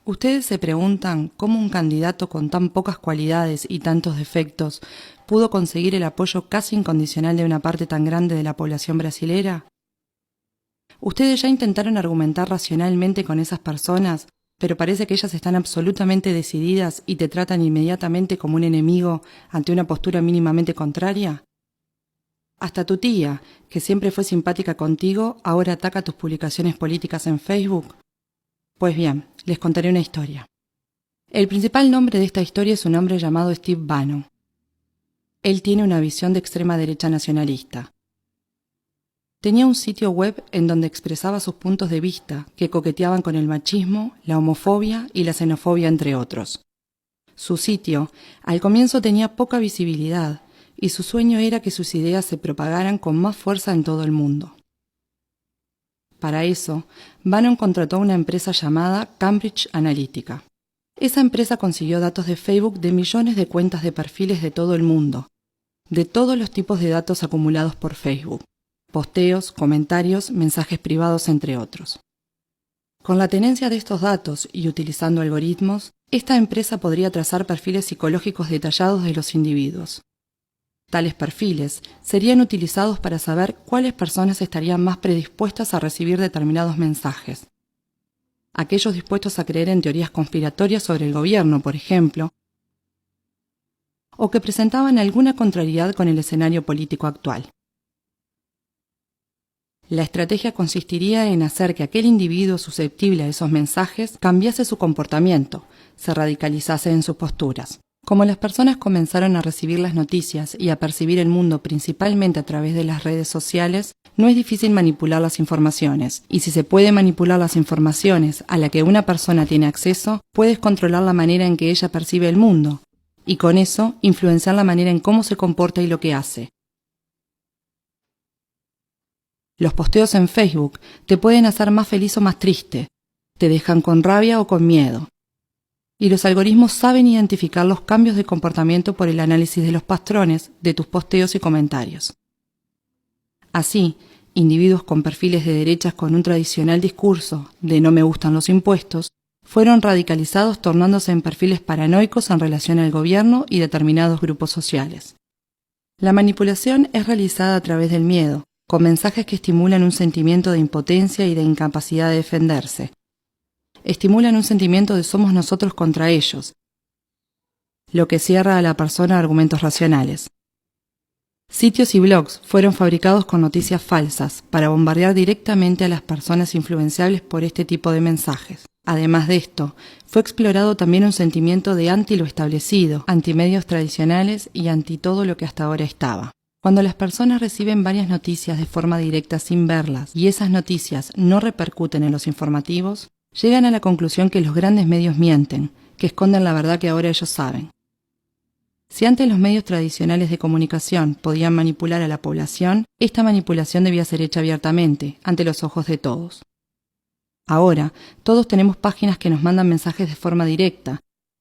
Ustedes se preguntan cómo un candidato con tan pocas cualidades y tantos defectos pudo conseguir el apoyo casi incondicional de una parte tan grande de la población brasilera. Ustedes ya intentaron argumentar racionalmente con esas personas, pero parece que ellas están absolutamente decididas y te tratan inmediatamente como un enemigo ante una postura mínimamente contraria. Hasta tu tía, que siempre fue simpática contigo, ahora ataca tus publicaciones políticas en Facebook. Pues bien, les contaré una historia. El principal nombre de esta historia es un hombre llamado Steve Bannon. Él tiene una visión de extrema derecha nacionalista. Tenía un sitio web en donde expresaba sus puntos de vista que coqueteaban con el machismo, la homofobia y la xenofobia, entre otros. Su sitio, al comienzo, tenía poca visibilidad y su sueño era que sus ideas se propagaran con más fuerza en todo el mundo. Para eso, Bannon contrató a una empresa llamada Cambridge Analytica. Esa empresa consiguió datos de Facebook de millones de cuentas de perfiles de todo el mundo, de todos los tipos de datos acumulados por Facebook: posteos, comentarios, mensajes privados, entre otros. Con la tenencia de estos datos y utilizando algoritmos, esta empresa podría trazar perfiles psicológicos detallados de los individuos. Tales perfiles serían utilizados para saber cuáles personas estarían más predispuestas a recibir determinados mensajes. Aquellos dispuestos a creer en teorías conspiratorias sobre el gobierno, por ejemplo, o que presentaban alguna contrariedad con el escenario político actual. La estrategia consistiría en hacer que aquel individuo susceptible a esos mensajes cambiase su comportamiento, se radicalizase en sus posturas. Como las personas comenzaron a recibir las noticias y a percibir el mundo principalmente a través de las redes sociales, no es difícil manipular las informaciones, y si se puede manipular las informaciones a la que una persona tiene acceso, puedes controlar la manera en que ella percibe el mundo, y con eso influenciar la manera en cómo se comporta y lo que hace. Los posteos en Facebook te pueden hacer más feliz o más triste, te dejan con rabia o con miedo. Y los algoritmos saben identificar los cambios de comportamiento por el análisis de los patrones de tus posteos y comentarios. Así, individuos con perfiles de derechas con un tradicional discurso de "no me gustan los impuestos" fueron radicalizados, tornándose en perfiles paranoicos en relación al gobierno y determinados grupos sociales. La manipulación es realizada a través del miedo, con mensajes que estimulan un sentimiento de impotencia y de incapacidad de defenderse. Estimulan un sentimiento de somos nosotros contra ellos, lo que cierra a la persona a argumentos racionales. Sitios y blogs fueron fabricados con noticias falsas para bombardear directamente a las personas influenciables por este tipo de mensajes. Además de esto, fue explorado también un sentimiento de anti lo establecido, anti medios tradicionales y anti todo lo que hasta ahora estaba. Cuando las personas reciben varias noticias de forma directa sin verlas y esas noticias no repercuten en los informativos, llegan a la conclusión que los grandes medios mienten, que esconden la verdad que ahora ellos saben. Si antes los medios tradicionales de comunicación podían manipular a la población, esta manipulación debía ser hecha abiertamente, ante los ojos de todos. Ahora, todos tenemos páginas que nos mandan mensajes de forma directa.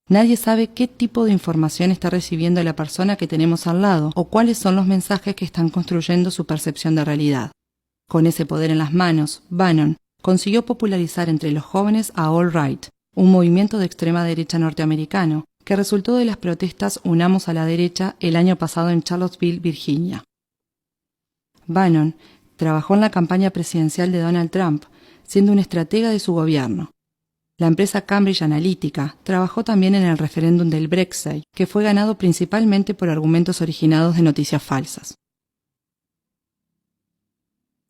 Nadie sabe qué tipo de información está recibiendo la persona que tenemos al lado o cuáles son los mensajes que están construyendo su percepción de realidad. Con ese poder en las manos, Bannon consiguió popularizar entre los jóvenes a All Right, un movimiento de extrema derecha norteamericano que resultó de las protestas Unamos a la Derecha el año pasado en Charlottesville, Virginia. Bannon trabajó en la campaña presidencial de Donald Trump, siendo un estratega de su gobierno. La empresa Cambridge Analytica trabajó también en el referéndum del Brexit, que fue ganado principalmente por argumentos originados de noticias falsas.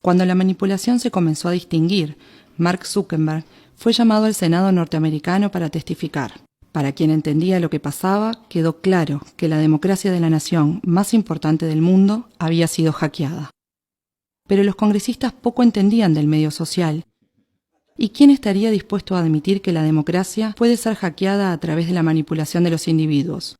Cuando la manipulación se comenzó a distinguir, Mark Zuckerberg fue llamado al Senado norteamericano para testificar. Para quien entendía lo que pasaba, quedó claro que la democracia de la nación más importante del mundo había sido hackeada. Pero los congresistas poco entendían del medio social. ¿Y quién estaría dispuesto a admitir que la democracia puede ser hackeada a través de la manipulación de los individuos?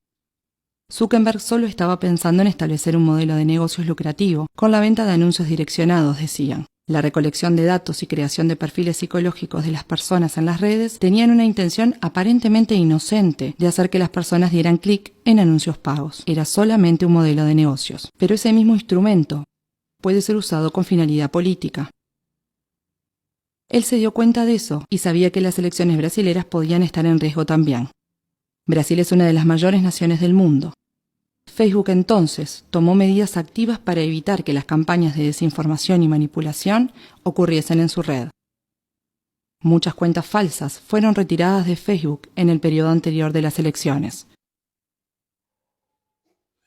Zuckerberg solo estaba pensando en establecer un modelo de negocios lucrativo, con la venta de anuncios direccionados, decían. La recolección de datos y creación de perfiles psicológicos de las personas en las redes tenían una intención aparentemente inocente de hacer que las personas dieran clic en anuncios pagos. Era solamente un modelo de negocios. Pero ese mismo instrumento puede ser usado con finalidad política. Él se dio cuenta de eso y sabía que las elecciones brasileras podían estar en riesgo también. Brasil es una de las mayores naciones del mundo. Facebook entonces tomó medidas activas para evitar que las campañas de desinformación y manipulación ocurriesen en su red. Muchas cuentas falsas fueron retiradas de Facebook en el periodo anterior de las elecciones.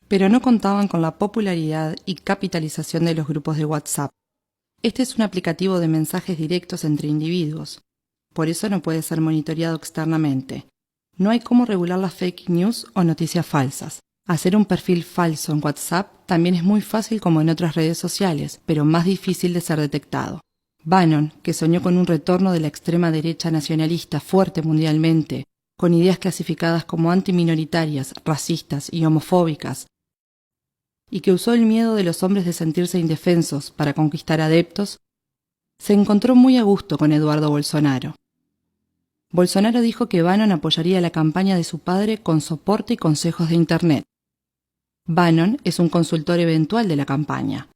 Pero no contaban con la popularidad y capitalización de los grupos de WhatsApp. Este es un aplicativo de mensajes directos entre individuos. Por eso no puede ser monitoreado externamente. No hay cómo regular las fake news o noticias falsas. Hacer un perfil falso en WhatsApp también es muy fácil como en otras redes sociales, pero más difícil de ser detectado. Bannon, que soñó con un retorno de la extrema derecha nacionalista fuerte mundialmente, con ideas clasificadas como antiminoritarias, racistas y homofóbicas, y que usó el miedo de los hombres de sentirse indefensos para conquistar adeptos, se encontró muy a gusto con Eduardo Bolsonaro. Bolsonaro dijo que Bannon apoyaría la campaña de su padre con soporte y consejos de Internet. Bannon es un consultor eventual de la campaña.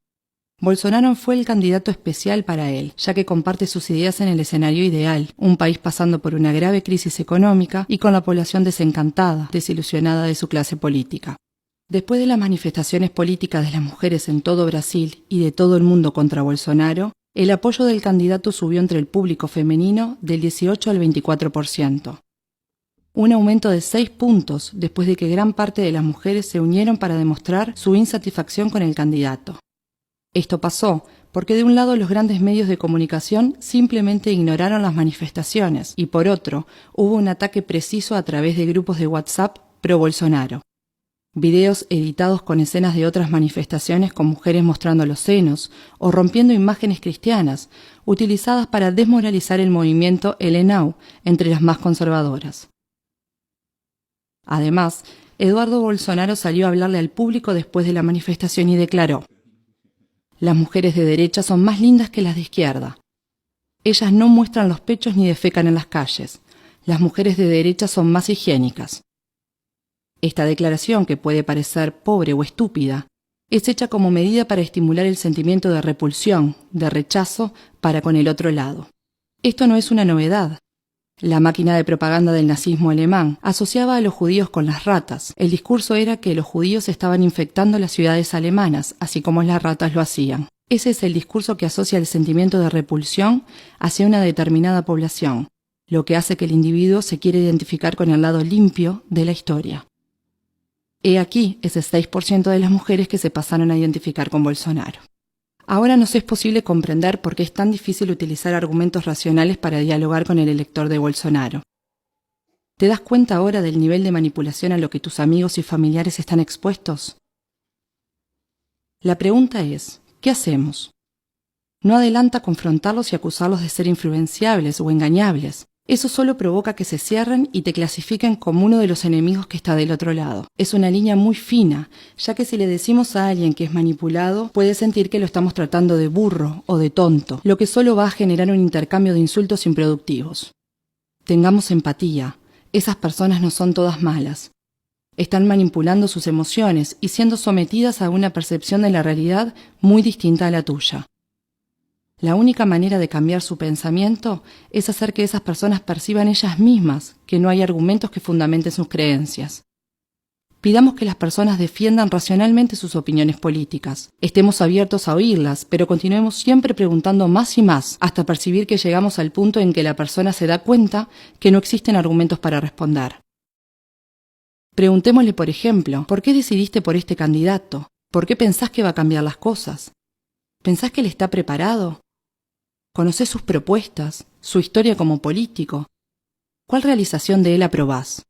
Bolsonaro fue el candidato especial para él, ya que comparte sus ideas en el escenario ideal, un país pasando por una grave crisis económica y con la población desencantada, desilusionada de su clase política. Después de las manifestaciones políticas de las mujeres en todo Brasil y de todo el mundo contra Bolsonaro, el apoyo del candidato subió entre el público femenino del 18 al 24%. Un aumento de 6 puntos después de que gran parte de las mujeres se unieron para demostrar su insatisfacción con el candidato. Esto pasó porque de un lado los grandes medios de comunicación simplemente ignoraron las manifestaciones y por otro hubo un ataque preciso a través de grupos de WhatsApp pro-Bolsonaro. Videos editados con escenas de otras manifestaciones con mujeres mostrando los senos o rompiendo imágenes cristianas, utilizadas para desmoralizar el movimiento LNAU entre las más conservadoras. Además, Eduardo Bolsonaro salió a hablarle al público después de la manifestación y declaró: «Las mujeres de derecha son más lindas que las de izquierda. Ellas no muestran los pechos ni defecan en las calles. Las mujeres de derecha son más higiénicas». Esta declaración, que puede parecer pobre o estúpida, es hecha como medida para estimular el sentimiento de repulsión, de rechazo para con el otro lado. Esto no es una novedad. La máquina de propaganda del nazismo alemán asociaba a los judíos con las ratas. El discurso era que los judíos estaban infectando las ciudades alemanas, así como las ratas lo hacían. Ese es el discurso que asocia el sentimiento de repulsión hacia una determinada población, lo que hace que el individuo se quiera identificar con el lado limpio de la historia. He aquí ese 6% de las mujeres que se pasaron a identificar con Bolsonaro. Ahora nos es posible comprender por qué es tan difícil utilizar argumentos racionales para dialogar con el elector de Bolsonaro. ¿Te das cuenta ahora del nivel de manipulación a lo que tus amigos y familiares están expuestos? La pregunta es, ¿qué hacemos? No adelanta confrontarlos y acusarlos de ser influenciables o engañables. Eso solo provoca que se cierren y te clasifiquen como uno de los enemigos que está del otro lado. Es una línea muy fina, ya que si le decimos a alguien que es manipulado, puede sentir que lo estamos tratando de burro o de tonto, lo que solo va a generar un intercambio de insultos improductivos. Tengamos empatía. Esas personas no son todas malas. Están manipulando sus emociones y siendo sometidas a una percepción de la realidad muy distinta a la tuya. La única manera de cambiar su pensamiento es hacer que esas personas perciban ellas mismas que no hay argumentos que fundamenten sus creencias. Pidamos que las personas defiendan racionalmente sus opiniones políticas. Estemos abiertos a oírlas, pero continuemos siempre preguntando más y más hasta percibir que llegamos al punto en que la persona se da cuenta que no existen argumentos para responder. Preguntémosle, por ejemplo, ¿por qué decidiste por este candidato? ¿Por qué pensás que va a cambiar las cosas? ¿Pensás que él está preparado? ¿Conocés sus propuestas, su historia como político? ¿Cuál realización de él aprobás?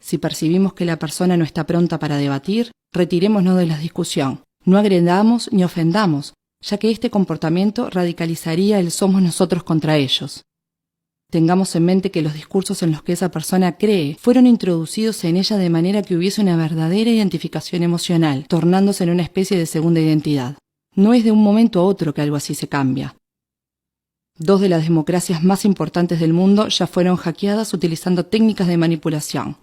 Si percibimos que la persona no está pronta para debatir, retirémonos de la discusión. No agredamos ni ofendamos, ya que este comportamiento radicalizaría el somos nosotros contra ellos. Tengamos en mente que los discursos en los que esa persona cree fueron introducidos en ella de manera que hubiese una verdadera identificación emocional, tornándose en una especie de segunda identidad. No es de un momento a otro que algo así se cambia. 2 de las democracias más importantes del mundo ya fueron hackeadas utilizando técnicas de manipulación.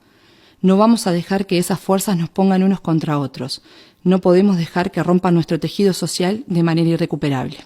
No vamos a dejar que esas fuerzas nos pongan unos contra otros. No podemos dejar que rompan nuestro tejido social de manera irrecuperable.